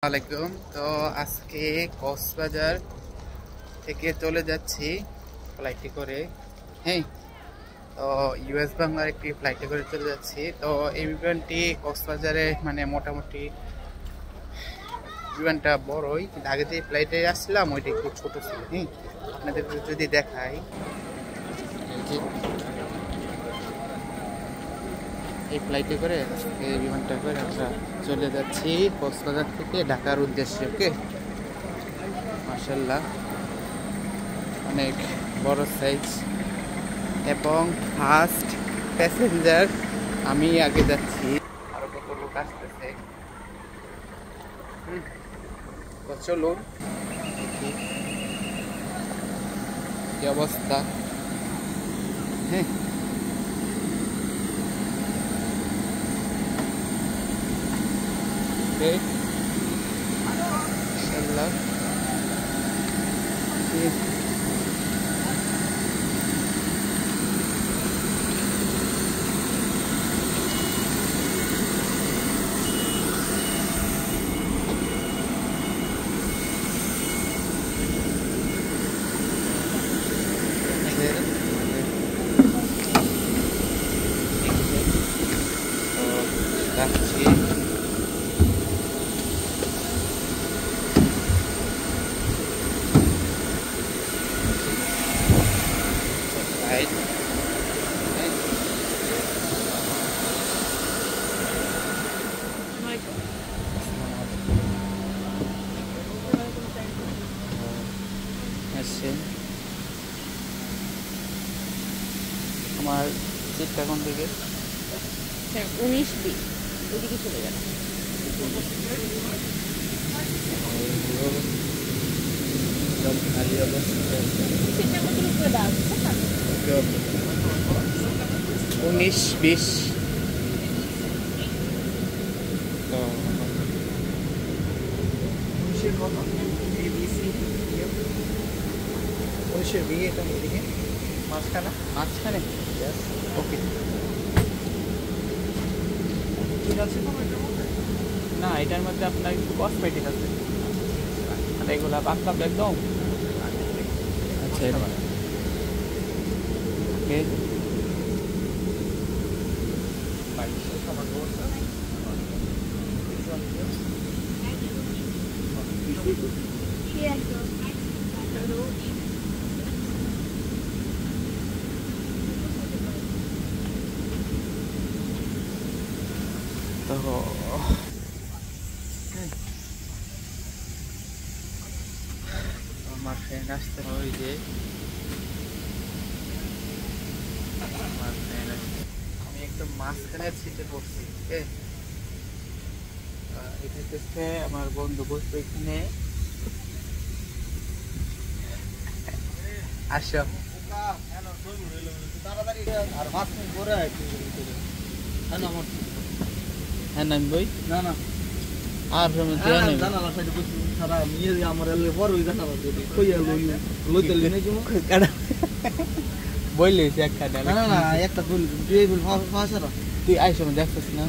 আলাইকুম। তো আজকে কক্সবাজার থেকে চলে যাচ্ছি ফ্লাইটে করে। হ্যাঁ, তো ইউএস বাংলার একটি ফ্লাইটে করে চলে যাচ্ছি। তো এই বিমানটি কক্সবাজারে মানে মোটামুটি বিমানটা বড়ই, কিন্তু আগে যে ফ্লাইটে আসছিলাম ওইটা একটু ছোট ছিল। হ্যাঁ, আপনাদের যদি দেখাই, এই ফ্লাইটে করে এই বিমানটা করে আমরা চলে যাচ্ছি কক্সবাজার থেকে ঢাকার উদ্দেশ্যে। ওকে, মাশাআল্লাহ অনেক বড় সাইজ এবং ফার্স্ট প্যাসেঞ্জার আমি আগে যাচ্ছি, আরো কত লোক আসতেছে। তো চলুন দেখি কি অবস্থা। হ্যাঁ, ইনশাআল্লাহ যাচ্ছি। আমার সিটটা কোন দিকে? 19-20 ওদিকে চলে যাবে। সেটা মতো উপরে দাও। 19-20 তো 19-এর কত? এবিসি 19-এর বি, এটা এদিকে মাঝখানে। ওকে, ঠিক আছে। না, এটার মধ্যে আপনার একটু কসমেটিক আছে, আর এগুলা পাতলা একদম। আচ্ছা, ওকে। তো আমার ফ্রেন্ড আসতে হয় যে আমার ফ্রেন্ড আসছে, আমি একদম মাঝখানের সিটে বসছি। ওকে, এটা হচ্ছে আমার বন্ধু বসবে এখানে। আসো, হ্যাঁ নাম বই না না আর বললি একটা তুই আইসো দেখছিস না?